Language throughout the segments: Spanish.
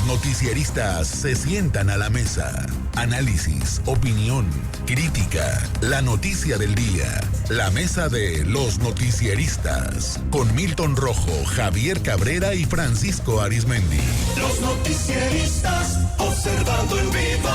noticieristas se sientan a la mesa. Análisis, opinión, crítica, la noticia del día. La mesa de los noticieristas. Con Milton Rojo, Javier Cabrera y Francisco Arizmendi. Los noticieristas observando en vivo.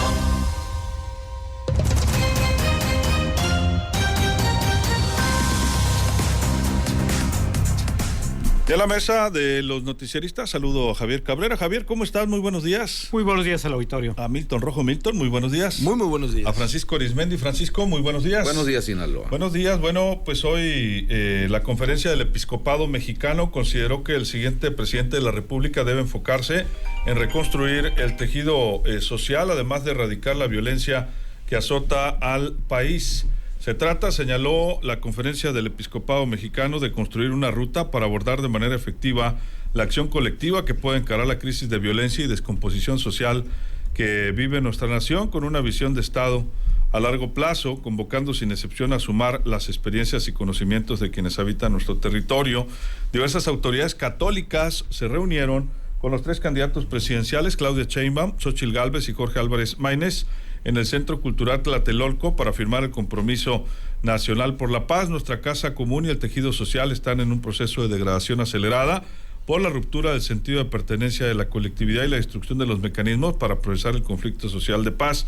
De la mesa de los noticieristas, saludo a Javier Cabrera. Javier, ¿cómo estás? Muy buenos días. Muy buenos días al auditorio. A Milton Rojo. Milton, muy buenos días. Muy buenos días. A Francisco Arizmendi. Francisco, muy buenos días. Buenos días, Sinaloa. Buenos días. Bueno, pues hoy la conferencia del Episcopado Mexicano consideró que el siguiente presidente de la República debe enfocarse en reconstruir el tejido social, además de erradicar la violencia que azota al país. Se trata, señaló la conferencia del Episcopado Mexicano, de construir una ruta para abordar de manera efectiva la acción colectiva que puede encarar la crisis de violencia y descomposición social que vive nuestra nación, con una visión de Estado a largo plazo, convocando sin excepción a sumar las experiencias y conocimientos de quienes habitan nuestro territorio. Diversas autoridades católicas se reunieron con los tres candidatos presidenciales, Claudia Sheinbaum, Xóchitl Gálvez y Jorge Álvarez Maínez, en el Centro Cultural Tlatelolco para firmar el compromiso nacional por la paz. Nuestra casa común y el tejido social están en un proceso de degradación acelerada por la ruptura del sentido de pertenencia de la colectividad y la destrucción de los mecanismos para procesar el conflicto social de paz.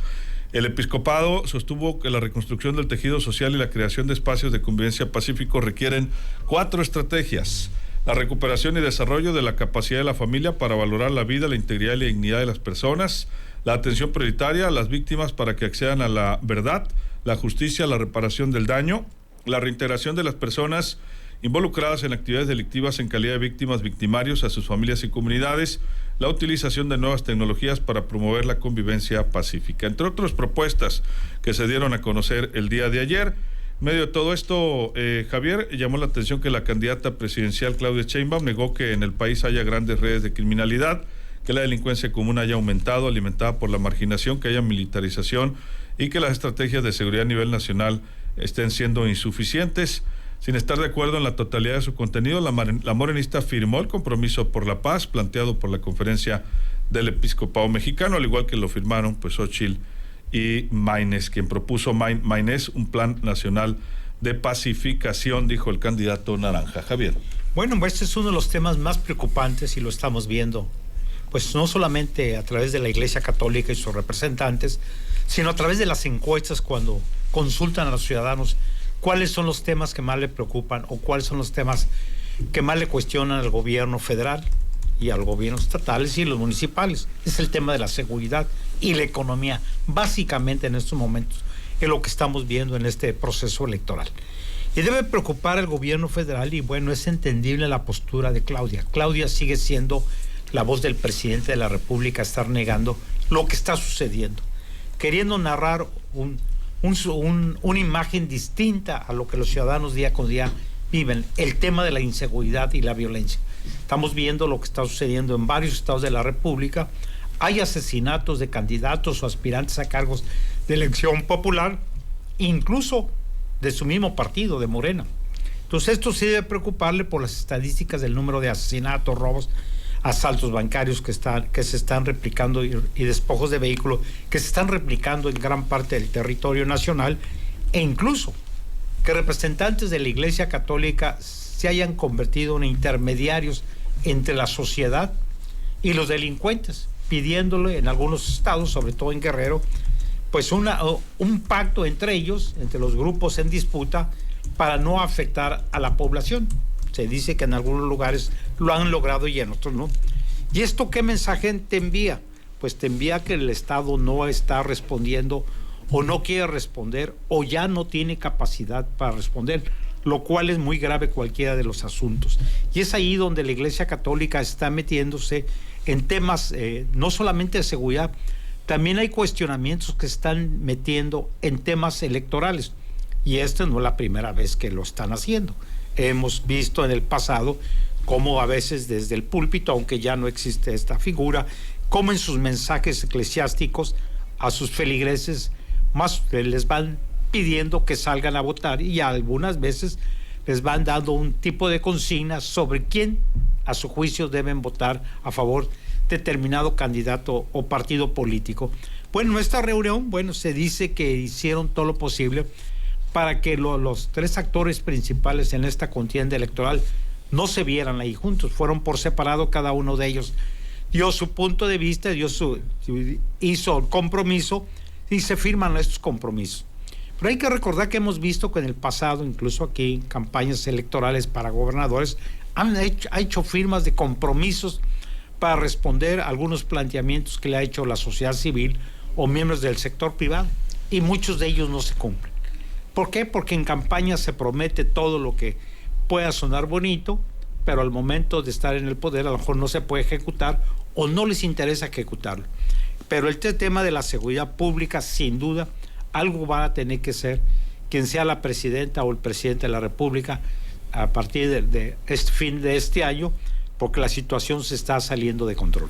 El episcopado sostuvo que la reconstrucción del tejido social y la creación de espacios de convivencia pacífico requieren 4 estrategias. La recuperación y desarrollo de la capacidad de la familia para valorar la vida, la integridad y la dignidad de las personas. La atención prioritaria a las víctimas para que accedan a la verdad, la justicia, la reparación del daño. La reintegración de las personas involucradas en actividades delictivas en calidad de víctimas, victimarios, a sus familias y comunidades. La utilización de nuevas tecnologías para promover la convivencia pacífica. Entre otras propuestas que se dieron a conocer el día de ayer. En medio de todo esto, Javier, llamó la atención que la candidata presidencial Claudia Sheinbaum negó que en el país haya grandes redes de criminalidad, que la delincuencia común haya aumentado, alimentada por la marginación, que haya militarización y que las estrategias de seguridad a nivel nacional estén siendo insuficientes. Sin estar de acuerdo en la totalidad de su contenido, la morenista firmó el compromiso por la paz planteado por la conferencia del Episcopado Mexicano, al igual que lo firmaron pues Xóchitl y Maínez, quien propuso Maínez un plan nacional de pacificación, dijo el candidato naranja. Javier. Bueno, pues este es uno de los temas más preocupantes y lo estamos viendo, pues no solamente a través de la Iglesia Católica y sus representantes, sino a través de las encuestas cuando consultan a los ciudadanos cuáles son los temas que más le preocupan o cuáles son los temas que más le cuestionan al gobierno federal y a los gobiernos estatales y los municipales. Es el tema de la seguridad y la economía, básicamente en estos momentos, es lo que estamos viendo en este proceso electoral. Y debe preocupar al gobierno federal y bueno, es entendible la postura de Claudia. Claudia sigue siendo la voz del presidente de la República, estar negando lo que está sucediendo, queriendo narrar una imagen distinta a lo que los ciudadanos día con día viven, el tema de la inseguridad y la violencia. Estamos viendo lo que está sucediendo en varios estados de la República. Hay asesinatos de candidatos o aspirantes a cargos de elección popular, incluso de su mismo partido, de Morena. Entonces esto sí debe preocuparle por las estadísticas del número de asesinatos, robos, asaltos bancarios que se están replicando y despojos de vehículos que se están replicando en gran parte del territorio nacional, e incluso que representantes de la Iglesia Católica se hayan convertido en intermediarios entre la sociedad y los delincuentes, pidiéndole en algunos estados, sobre todo en Guerrero, pues un pacto entre ellos, entre los grupos en disputa, para no afectar a la población. Se dice que en algunos lugares lo han logrado y en otros no. ¿Y esto qué mensaje te envía? Pues te envía que el Estado no está respondiendo o no quiere responder o ya no tiene capacidad para responder, lo cual es muy grave cualquiera de los asuntos. Y es ahí donde la Iglesia Católica está metiéndose en temas no solamente de seguridad, también hay cuestionamientos que están metiendo en temas electorales. Y esta no es la primera vez que lo están haciendo. Hemos visto en el pasado cómo a veces desde el púlpito, aunque ya no existe esta figura, como en sus mensajes eclesiásticos a sus feligreses más les van pidiendo que salgan a votar y algunas veces les van dando un tipo de consignas sobre quién a su juicio deben votar a favor determinado candidato o partido político. Bueno, en esta reunión, se dice que hicieron todo lo posible para que los tres actores principales en esta contienda electoral no se vieran ahí juntos, fueron por separado, cada uno de ellos dio su punto de vista, hizo el compromiso y se firman estos compromisos. Pero hay que recordar que hemos visto que en el pasado, incluso aquí en campañas electorales para gobernadores, ha hecho firmas de compromisos para responder a algunos planteamientos que le ha hecho la sociedad civil o miembros del sector privado, y muchos de ellos no se cumplen. ¿Por qué? Porque en campaña se promete todo lo que pueda sonar bonito, pero al momento de estar en el poder a lo mejor no se puede ejecutar o no les interesa ejecutarlo. Pero el tema de la seguridad pública, sin duda, algo va a tener que ser quien sea la presidenta o el presidente de la República a partir de este fin de este año, porque la situación se está saliendo de control.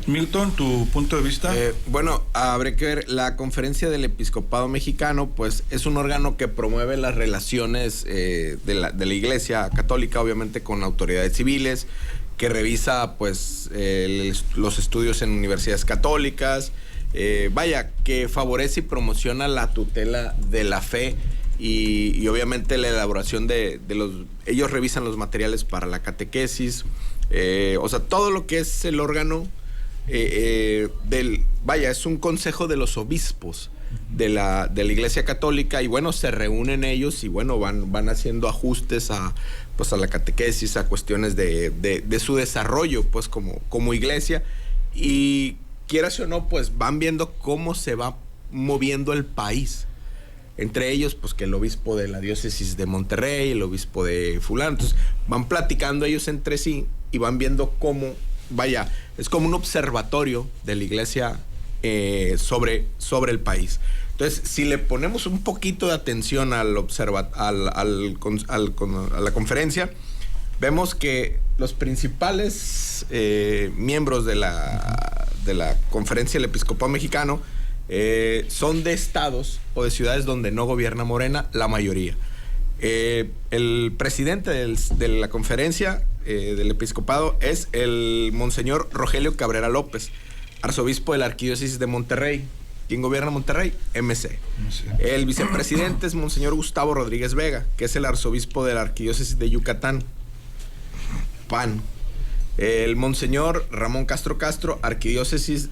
Milton, ¿tu punto de vista? Bueno, habrá que ver, la Conferencia del Episcopado Mexicano, pues es un órgano que promueve las relaciones de la Iglesia Católica, obviamente con autoridades civiles, que revisa pues los estudios en universidades católicas, que favorece y promociona la tutela de la fe y obviamente la elaboración ellos revisan los materiales para la catequesis, todo lo que es el órgano es un consejo de los obispos de la Iglesia Católica, y se reúnen ellos y van haciendo ajustes a la catequesis, a cuestiones de su desarrollo pues como iglesia, y quieras o no pues van viendo cómo se va moviendo el país. Entre ellos, pues que el obispo de la diócesis de Monterrey, el obispo de fulano, entonces van platicando ellos entre sí y van viendo cómo, es como un observatorio de la iglesia sobre el país. Entonces, si le ponemos un poquito de atención a la conferencia, vemos que los principales miembros de la conferencia del Episcopado Mexicano son de estados o de ciudades donde no gobierna Morena, la mayoría. El presidente de la conferencia del episcopado es el monseñor Rogelio Cabrera López, arzobispo de la arquidiócesis de Monterrey. ¿Quién gobierna Monterrey? MC. El vicepresidente es monseñor Gustavo Rodríguez Vega, que es el arzobispo de la arquidiócesis de Yucatán, PAN. El monseñor Ramón Castro, arquidiócesis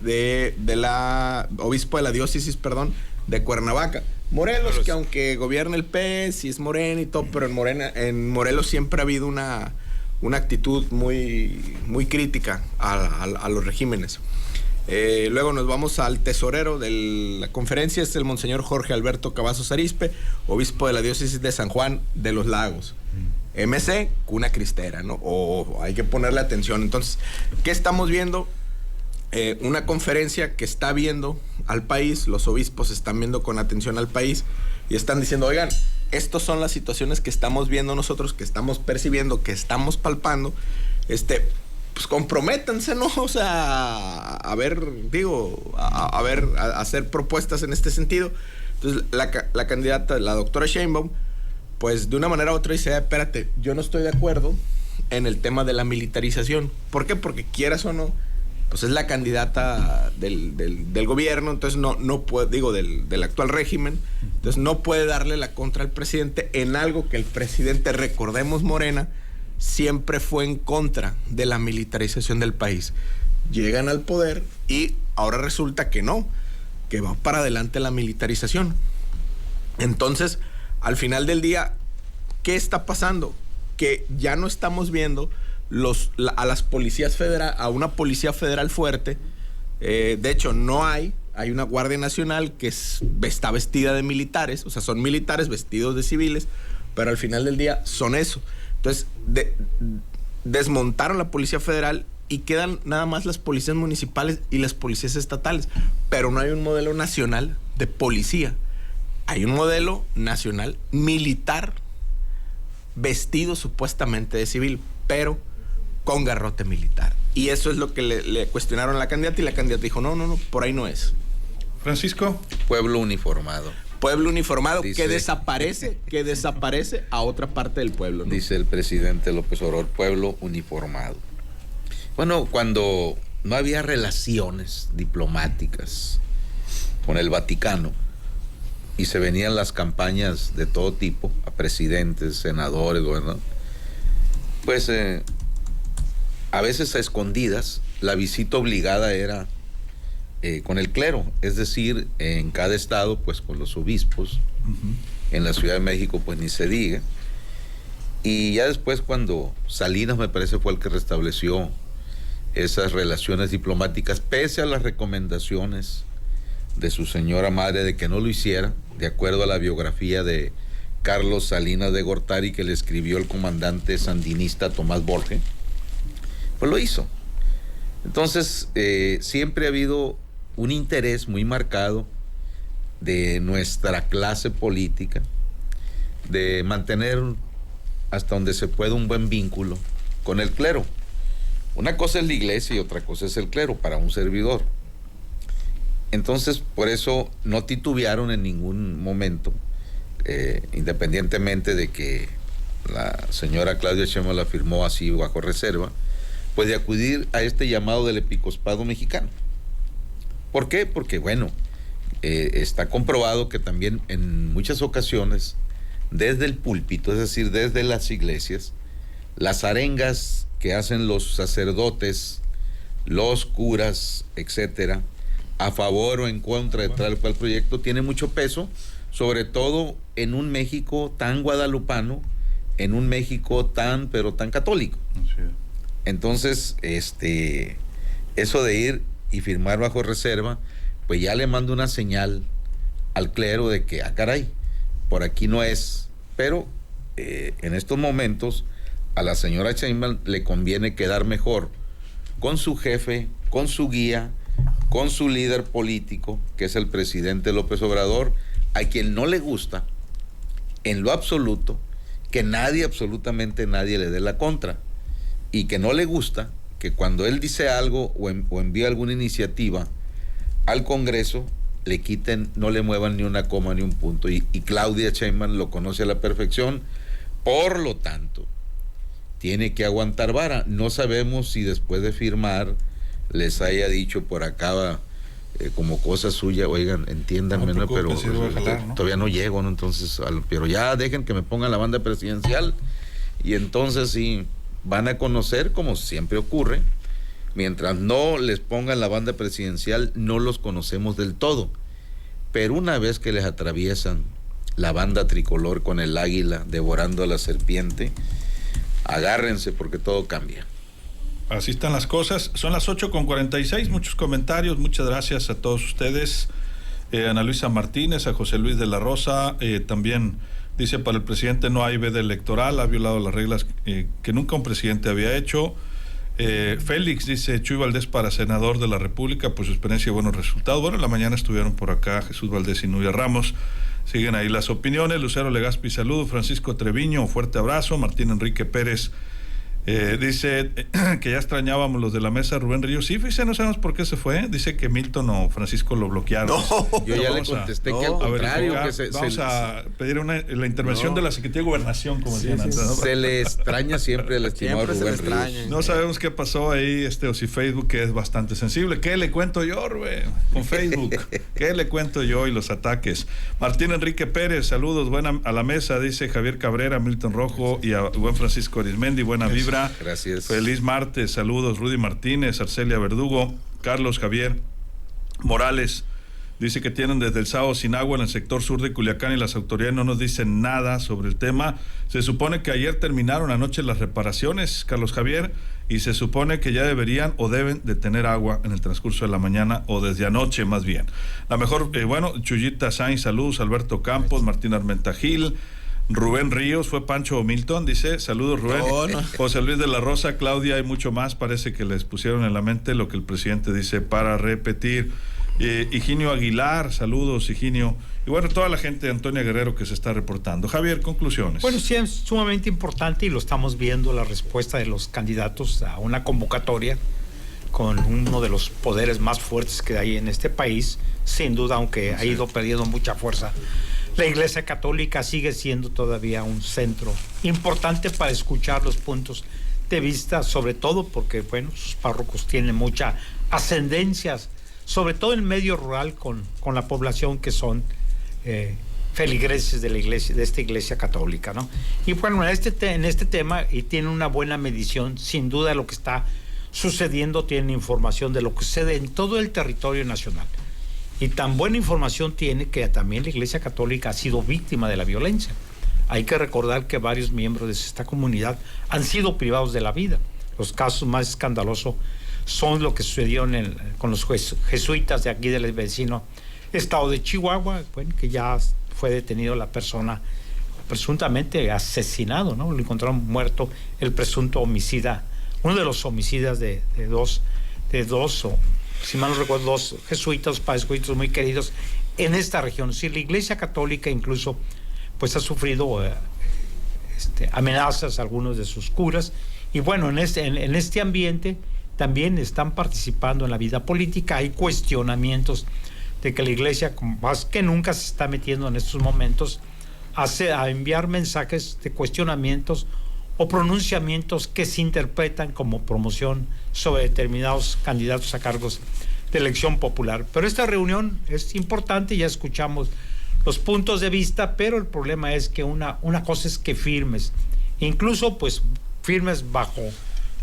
obispo de la diócesis, de Cuernavaca. Morelos, que aunque gobierna el PS y es Morena y todo, pero en Morelos siempre ha habido una actitud muy, muy crítica a los regímenes. Luego nos vamos al tesorero de la conferencia, es el monseñor Jorge Alberto Cavazos Arizpe, obispo de la diócesis de San Juan de los Lagos. MC, cuna cristera, ¿no? Hay que ponerle atención. Entonces, ¿qué estamos viendo? Una conferencia que está viendo al país, los obispos están viendo con atención al país y están diciendo, oigan, estas son las situaciones que estamos viendo nosotros, que estamos percibiendo, que estamos palpando, pues comprométanse, ¿no? O sea, a hacer propuestas en este sentido. Entonces, la candidata, la doctora Sheinbaum, pues de una manera u otra dice, espérate, yo no estoy de acuerdo en el tema de la militarización. ¿Por qué? Porque quieras o no, pues es la candidata del gobierno, entonces no puede, del actual régimen, entonces no puede darle la contra al presidente en algo que el presidente, recordemos, Morena, siempre fue en contra de la militarización del país. Llegan al poder y ahora resulta que no, que va para adelante la militarización. Entonces, al final del día, ¿qué está pasando? Que ya no estamos viendo a las policías federales, a una policía federal fuerte. De hecho, no hay una Guardia Nacional que está vestida de militares, o sea, son militares vestidos de civiles, pero al final del día son eso. Entonces, desmontaron la Policía Federal y quedan nada más las policías municipales y las policías estatales, pero no hay un modelo nacional de policía. Hay un modelo nacional militar vestido supuestamente de civil, pero con garrote militar. Y eso es lo que le cuestionaron a la candidata y la candidata dijo, no, por ahí no es. Francisco. Pueblo uniformado. Pueblo uniformado, dice, que desaparece a otra parte del pueblo, ¿no? Dice el presidente López Obrador, pueblo uniformado. Bueno, cuando no había relaciones diplomáticas con el Vaticano y se venían las campañas de todo tipo, a presidentes, senadores, gobernadores, pues a veces a escondidas, la visita obligada era con el clero, es decir, en cada estado, pues con los obispos, en la Ciudad de México, pues ni se diga. Y ya después, cuando Salinas, me parece, fue el que restableció esas relaciones diplomáticas, pese a las recomendaciones de su señora madre de que no lo hiciera, de acuerdo a la biografía de Carlos Salinas de Gortari, que le escribió el comandante sandinista Tomás Borge, pues lo hizo. Entonces, siempre ha habido un interés muy marcado de nuestra clase política de mantener hasta donde se pueda un buen vínculo con el clero. Una cosa es la iglesia y otra cosa es el clero para un servidor. Entonces, por eso no titubearon en ningún momento, independientemente de que la señora Claudia Sheinbaum la firmó así bajo reserva, pues de acudir a este llamado del episcopado mexicano. ¿Por qué? Porque, bueno, está comprobado que también en muchas ocasiones, desde el púlpito, es decir, desde las iglesias, las arengas que hacen los sacerdotes, los curas, etcétera, a favor o en contra de tal o cual proyecto, tiene mucho peso, sobre todo en un México tan guadalupano, en un México tan, pero tan católico. Sí. Entonces, eso de ir y firmar bajo reserva, pues ya le mando una señal al clero de que, caray, por aquí no es. Pero en estos momentos a la señora Sheinbaum le conviene quedar mejor con su jefe, con su guía, con su líder político, que es el presidente López Obrador, a quien no le gusta en lo absoluto que nadie, absolutamente nadie, le dé la contra, y que no le gusta que cuando él dice algo o envía alguna iniciativa al Congreso, le quiten, no le muevan ni una coma ni un punto, y Claudia Sheinbaum lo conoce a la perfección. Por lo tanto, tiene que aguantar vara. No sabemos si después de firmar les haya dicho por acá como cosa suya, oigan, entiéndanme, ¿no? Pero jalar, ¿no? Todavía no llego, ¿no? Entonces, pero ya dejen que me pongan la banda presidencial, y entonces sí van a conocer, como siempre ocurre, mientras no les pongan la banda presidencial, no los conocemos del todo. Pero una vez que les atraviesan la banda tricolor con el águila devorando a la serpiente, agárrense porque todo cambia. Así están las cosas. Son las 8:46, muchos comentarios, muchas gracias a todos ustedes. Ana Luisa Martínez, a José Luis de la Rosa, también dice: para el presidente no hay veda electoral, ha violado las reglas que nunca un presidente había hecho. Félix dice: Chuy Valdés para senador de la República por su experiencia y buenos resultados. Bueno, en la mañana estuvieron por acá Jesús Valdés y Nuria Ramos. Siguen ahí las opiniones. Lucero Legaspi, saludo. Francisco Treviño, fuerte abrazo. Martín Enrique Pérez dice que ya extrañábamos los de la mesa. Rubén Ríos, sí, fíjese, no sabemos por qué se fue. Dice que Milton o Francisco lo bloquearon. No, yo ya le contesté que al contrario. Vamos a pedir la intervención de la Secretaría de Gobernación, como decían antes, ¿no? Se le extraña siempre al estimado Rubén Ríos. No sabemos qué pasó ahí, o si Facebook, que es bastante sensible. ¿Qué le cuento yo, Rubén? Con Facebook. ¿Qué le cuento yo y los ataques? Martín Enrique Pérez, saludos, buena a la mesa, dice Javier Cabrera, Milton Rojo y a buen Francisco Arismendi, buena vibra. Gracias. Feliz martes, saludos. Rudy Martínez, Arcelia Verdugo, Carlos Javier Morales dice que tienen desde el sábado sin agua en el sector sur de Culiacán y las autoridades no nos dicen nada sobre el tema. Se supone que ayer terminaron anoche las reparaciones, Carlos Javier, y se supone que ya deberían o deben de tener agua en el transcurso de la mañana o desde anoche más bien. La mejor, Chuyita Sainz, saludos. Alberto Campos, Martín Armenta Gil, Rubén Ríos, fue Pancho Milton, dice, saludos Rubén. No. José Luis de la Rosa, Claudia, hay mucho más, parece que les pusieron en la mente lo que el presidente dice para repetir. Higinio Aguilar, saludos Higinio, y bueno, toda la gente de Antonia Guerrero que se está reportando. Javier, conclusiones. Bueno, sí, es sumamente importante y lo estamos viendo, la respuesta de los candidatos a una convocatoria con uno de los poderes más fuertes que hay en este país, sin duda, aunque ha ido perdiendo mucha fuerza. La Iglesia Católica sigue siendo todavía un centro importante para escuchar los puntos de vista, sobre todo porque, bueno, sus párrocos tienen mucha ascendencia, sobre todo en medio rural con la población que son feligreses de la iglesia, de esta iglesia católica, ¿no? Y bueno, en este tema, y tiene una buena medición, sin duda, de lo que está sucediendo, tiene información de lo que sucede en todo el territorio nacional. Y tan buena información tiene que también la iglesia católica ha sido víctima de la violencia. Hay que recordar que varios miembros de esta comunidad han sido privados de la vida. Los casos más escandalosos son lo que sucedió con los jesuitas de aquí del vecino estado de Chihuahua, bueno, que ya fue detenido la persona presuntamente asesinado, ¿no? Lo encontraron muerto el presunto homicida, uno de los homicidas de dos, o, si mal no recuerdo, dos jesuitas, padres jesuitas muy queridos en esta región. Sí, la iglesia católica incluso pues ha sufrido amenazas a algunos de sus curas, y bueno, en este ambiente también están participando en la vida política. Hay cuestionamientos de que la iglesia más que nunca se está metiendo en estos momentos a enviar mensajes de cuestionamientos o pronunciamientos que se interpretan como promoción sobre determinados candidatos a cargos de elección popular. Pero esta reunión es importante, ya escuchamos los puntos de vista, pero el problema es que una cosa es que firmes, incluso pues firmes bajo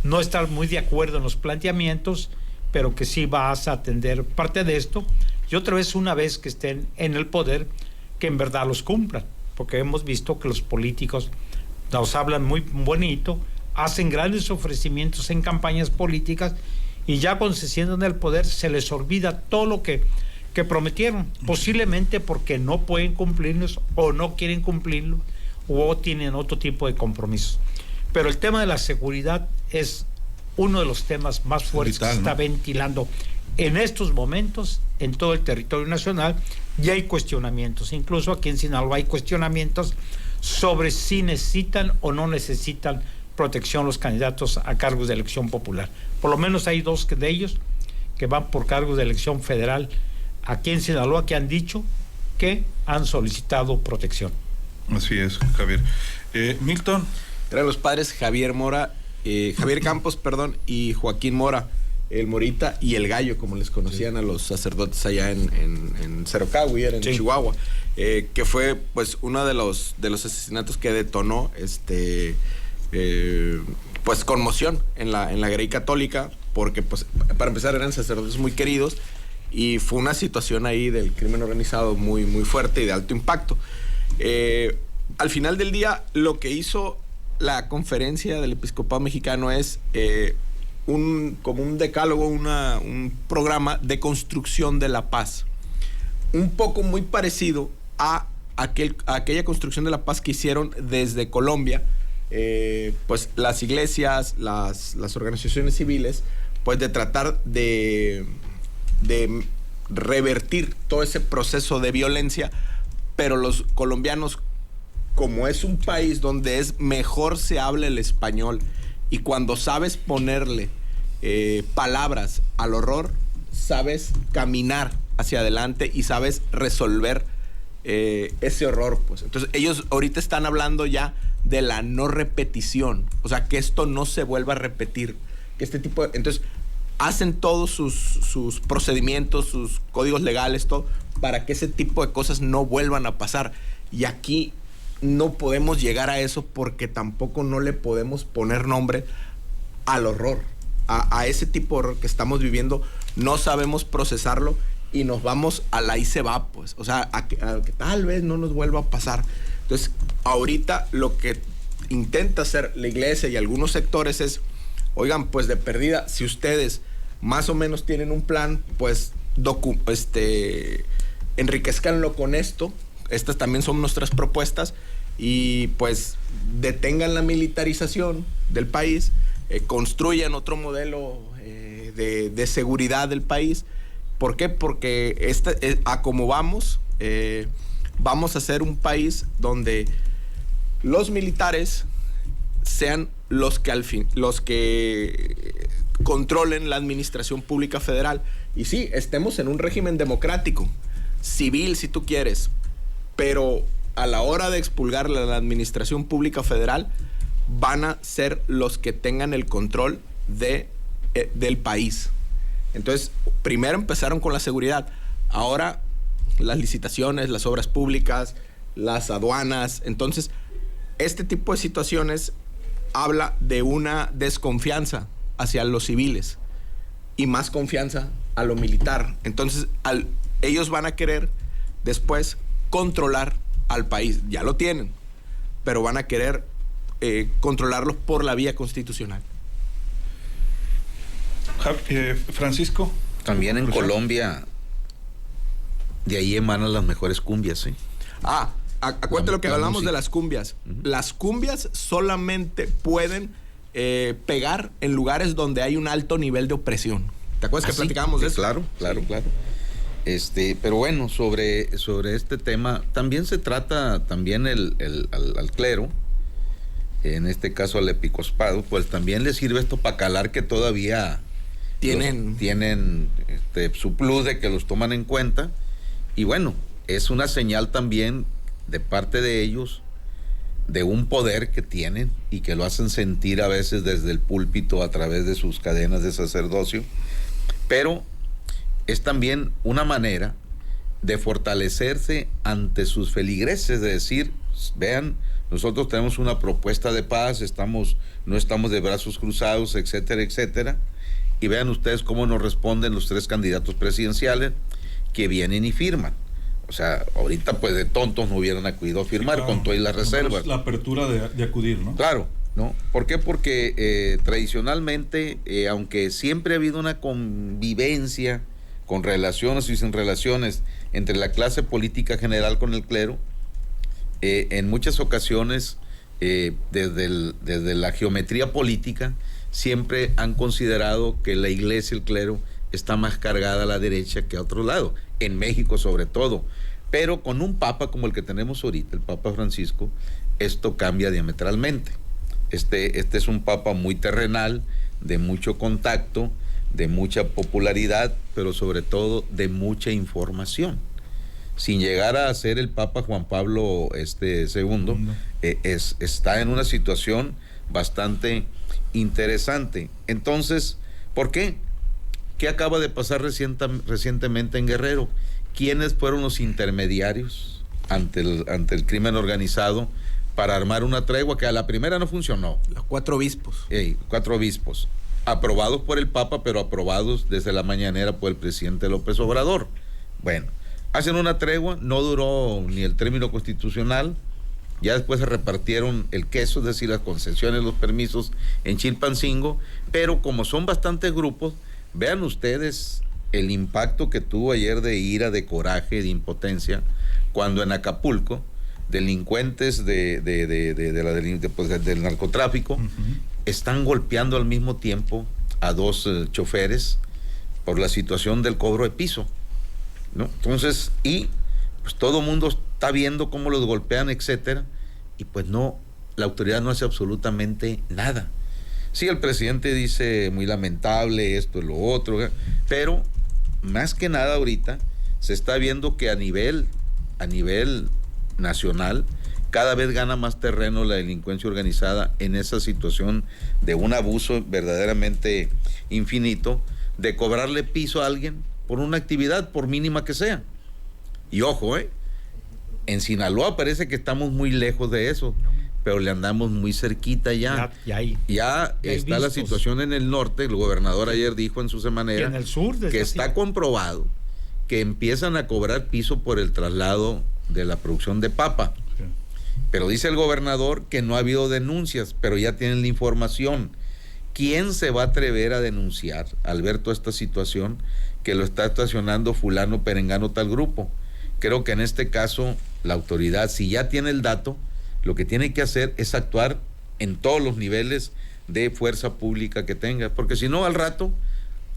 no estar muy de acuerdo en los planteamientos, pero que sí vas a atender parte de esto, y otra vez, una vez que estén en el poder, que en verdad los cumplan, porque hemos visto que los políticos nos hablan muy bonito, hacen grandes ofrecimientos en campañas políticas, y ya cuando se sientan en el poder se les olvida todo lo que prometieron, posiblemente porque no pueden cumplirlos o no quieren cumplirlo o tienen otro tipo de compromisos. Pero el tema de la seguridad es uno de los temas más fuertes que se está ventilando en estos momentos en todo el territorio nacional, y hay cuestionamientos, incluso aquí en Sinaloa hay cuestionamientos sobre si necesitan o no necesitan protección los candidatos a cargos de elección popular. Por lo menos hay dos de ellos que van por cargos de elección federal aquí en Sinaloa que han dicho que han solicitado protección. Así es, Javier. Milton. Eran los padres Javier Campos, y Joaquín Mora, el Morita y el Gallo, como les conocían a los sacerdotes allá en Cerocagui, en Chihuahua, que fue pues uno de los asesinatos que detonó pues conmoción en la Grey Católica, porque pues para empezar eran sacerdotes muy queridos y fue una situación ahí del crimen organizado muy, muy fuerte y de alto impacto. Al final del día, lo que hizo la conferencia del Episcopado Mexicano es como un decálogo, un programa de construcción de la paz. Un poco muy parecido a aquella construcción de la paz que hicieron desde Colombia, pues las iglesias, las organizaciones civiles, pues de tratar de revertir todo ese proceso de violencia, pero los colombianos, como es un país donde es mejor se habla el español, y cuando sabes ponerle palabras al horror, sabes caminar hacia adelante y sabes resolver ese horror, pues. Entonces ellos ahorita están hablando ya de la no repetición, o sea, que esto no se vuelva a repetir, que este tipo de... Entonces hacen todos sus procedimientos, sus códigos legales, todo, para que ese tipo de cosas no vuelvan a pasar. Y aquí no podemos llegar a eso porque tampoco no le podemos poner nombre al horror, a ese tipo de horror que estamos viviendo. No sabemos procesarlo y nos vamos a la y se va, pues. O sea, a que tal vez no nos vuelva a pasar. Entonces, ahorita lo que intenta hacer la iglesia y algunos sectores es, oigan, pues de perdida, si ustedes más o menos tienen un plan, pues enriquezcanlo con esto. Estas también son nuestras propuestas, y pues detengan la militarización del país, construyan otro modelo de seguridad del país. ¿Por qué? Porque a como vamos a ser un país donde los militares sean los que controlen la administración pública federal. Y sí, estemos en un régimen democrático, civil si tú quieres, pero a la hora de expulgar la administración pública federal van a ser los que tengan el control del país. Entonces, primero empezaron con la seguridad, ahora las licitaciones, las obras públicas, las aduanas. Entonces, este tipo de situaciones habla de una desconfianza hacia los civiles y más confianza a lo militar. Entonces, ellos van a querer después controlar al país. Ya lo tienen, pero van a querer controlarlo por la vía constitucional. Francisco. También en Colombia, de ahí emanan las mejores cumbias, ¿sí? Acuérdate lo que hablamos de las cumbias. Las cumbias solamente pueden pegar en lugares donde hay un alto nivel de opresión. ¿Te acuerdas que platicábamos de eso? Claro. Pero bueno, sobre este tema, también se trata también al clero, en este caso al episcopado, pues también le sirve esto para calar que todavía tienen su plus de que los toman en cuenta. Y bueno, es una señal también de parte de ellos de un poder que tienen y que lo hacen sentir a veces desde el púlpito a través de sus cadenas de sacerdocio, pero es también una manera de fortalecerse ante sus feligreses, de decir, vean, nosotros tenemos una propuesta de paz, no estamos de brazos cruzados, etcétera, etcétera, y vean ustedes cómo nos responden los 3 candidatos presidenciales que vienen y firman. O sea, ahorita pues de tontos no hubieran acudido a firmar, sí, claro, con todas las reservas. La apertura de acudir, ¿no? Claro, ¿no? ¿Por qué? Porque tradicionalmente, aunque siempre ha habido una convivencia con relaciones y sin relaciones entre la clase política general con el clero, en muchas ocasiones, desde la geometría política, siempre han considerado que la iglesia, el clero, está más cargada a la derecha que a otro lado, en México sobre todo. Pero con un papa como el que tenemos ahorita, el Papa Francisco, esto cambia diametralmente. Este es un papa muy terrenal, de mucho contacto, de mucha popularidad, pero sobre todo de mucha información. Sin llegar a ser el Papa Juan Pablo II, está en una situación bastante interesante. Entonces, ¿por qué? ¿Qué acaba de pasar recientemente en Guerrero? ¿Quiénes fueron los intermediarios ante el crimen organizado para armar una tregua que a la primera no funcionó? Los 4 obispos. 4 obispos, aprobados por el Papa, pero aprobados desde la mañanera por el presidente López Obrador. Bueno, hacen una tregua, no duró ni el término constitucional, ya después se repartieron el queso, es decir, las concesiones, los permisos en Chilpancingo, pero como son bastantes grupos, vean ustedes el impacto que tuvo ayer de ira, de coraje, de impotencia, cuando en Acapulco, delincuentes del narcotráfico, están golpeando al mismo tiempo a 2 choferes por la situación del cobro de piso, ¿no? Entonces, y pues todo el mundo está viendo cómo los golpean, etcétera, y pues no, la autoridad no hace absolutamente nada. Sí, el presidente dice muy lamentable esto y lo otro, pero más que nada ahorita se está viendo que a nivel nacional cada vez gana más terreno la delincuencia organizada en esa situación de un abuso verdaderamente infinito, de cobrarle piso a alguien por una actividad, por mínima que sea. Y ojo, en Sinaloa parece que estamos muy lejos de eso, pero le andamos muy cerquita ya. Ya está la situación en el norte. El gobernador ayer dijo en su semanera en el sur, que está comprobado que empiezan a cobrar piso por el traslado de la producción de papa. Sí. Pero dice el gobernador que no ha habido denuncias, pero ya tienen la información. ¿Quién se va a atrever a denunciar al ver toda esta situación que lo está estacionando fulano, perengano, tal grupo? Creo que en este caso la autoridad, si ya tiene el dato, lo que tiene que hacer es actuar en todos los niveles de fuerza pública que tenga, porque si no, al rato,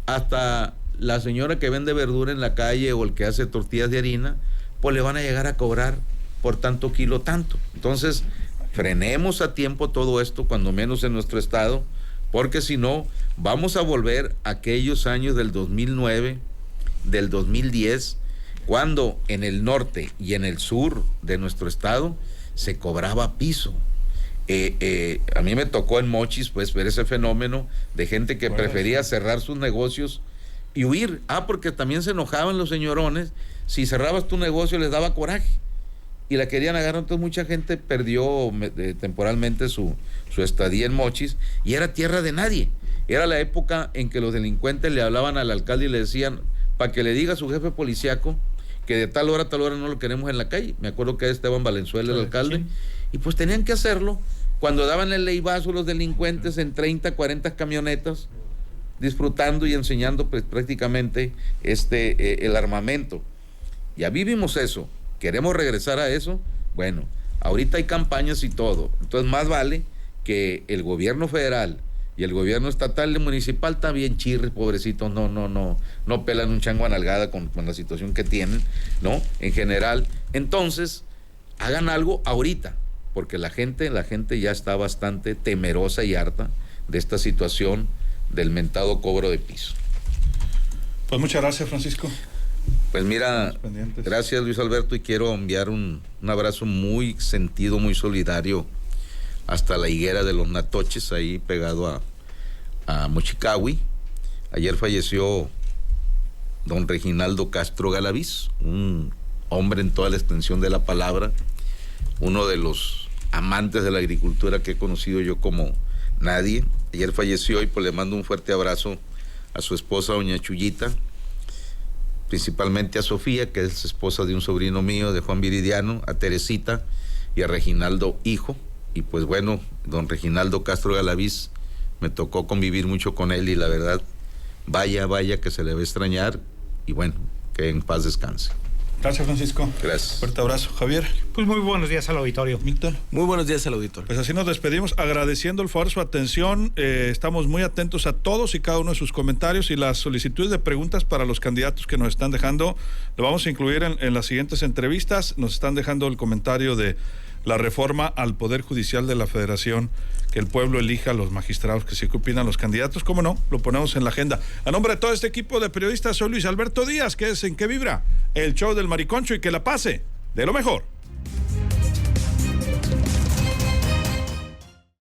hasta la señora que vende verdura en la calle o el que hace tortillas de harina, pues le van a llegar a cobrar por tanto kilo tanto. Entonces, frenemos a tiempo todo esto, cuando menos en nuestro estado, porque si no, vamos a volver a aquellos años del 2009, del 2010, cuando en el norte y en el sur de nuestro estado se cobraba piso. A mí me tocó en Mochis pues ver ese fenómeno de gente que prefería cerrar sus negocios y huir. Porque también se enojaban los señorones. Si cerrabas tu negocio les daba coraje y la querían agarrar. Entonces mucha gente perdió temporalmente su estadía en Mochis, y era tierra de nadie. Era la época en que los delincuentes le hablaban al alcalde y le decían, para que le diga a su jefe policíaco que de tal hora a tal hora no lo queremos en la calle. Me acuerdo que era Esteban Valenzuela el alcalde, sí. Y pues tenían que hacerlo. Cuando daban el leivazo los delincuentes en 30, 40 camionetas, disfrutando y enseñando pues prácticamente el armamento. Ya vivimos eso, queremos regresar a eso. Bueno, ahorita hay campañas y todo, entonces más vale que el gobierno federal y el gobierno estatal y municipal también chirres, pobrecitos, no pelan un chango a nalgada con la situación que tienen, ¿no? En general, entonces hagan algo ahorita, porque la gente ya está bastante temerosa y harta de esta situación del mentado cobro de piso. Pues muchas gracias, Francisco. Pues mira, gracias Luis Alberto, y quiero enviar un abrazo muy sentido, muy solidario hasta la higuera de los Natoches, ahí pegado a Mochicahui. Ayer falleció don Reginaldo Castro Galaviz, un hombre en toda la extensión de la palabra, uno de los amantes de la agricultura que he conocido yo como nadie. Ayer falleció y pues le mando un fuerte abrazo a su esposa, doña Chuyita, principalmente a Sofía, que es esposa de un sobrino mío, de Juan Viridiano, a Teresita y a Reginaldo, hijo. Y pues bueno, don Reginaldo Castro Galaviz, me tocó convivir mucho con él y la verdad, vaya que se le va a extrañar, y bueno, que en paz descanse. Gracias, Francisco. Gracias. Fuerte abrazo. Javier. Pues muy buenos días al auditorio. Milton. Muy buenos días al auditorio. Pues así nos despedimos, agradeciendo el favor su atención. Estamos muy atentos a todos y cada uno de sus comentarios y las solicitudes de preguntas para los candidatos que nos están dejando. Lo vamos a incluir en las siguientes entrevistas. Nos están dejando el comentario de la reforma al Poder Judicial de la Federación, que el pueblo elija a los magistrados que sí opinan los candidatos. ¿Cómo no? Lo ponemos en la agenda. A nombre de todo este equipo de periodistas, soy Luis Alberto Díaz, que es En Qué Vibra, el show del Mariconcho, y que la pase de lo mejor.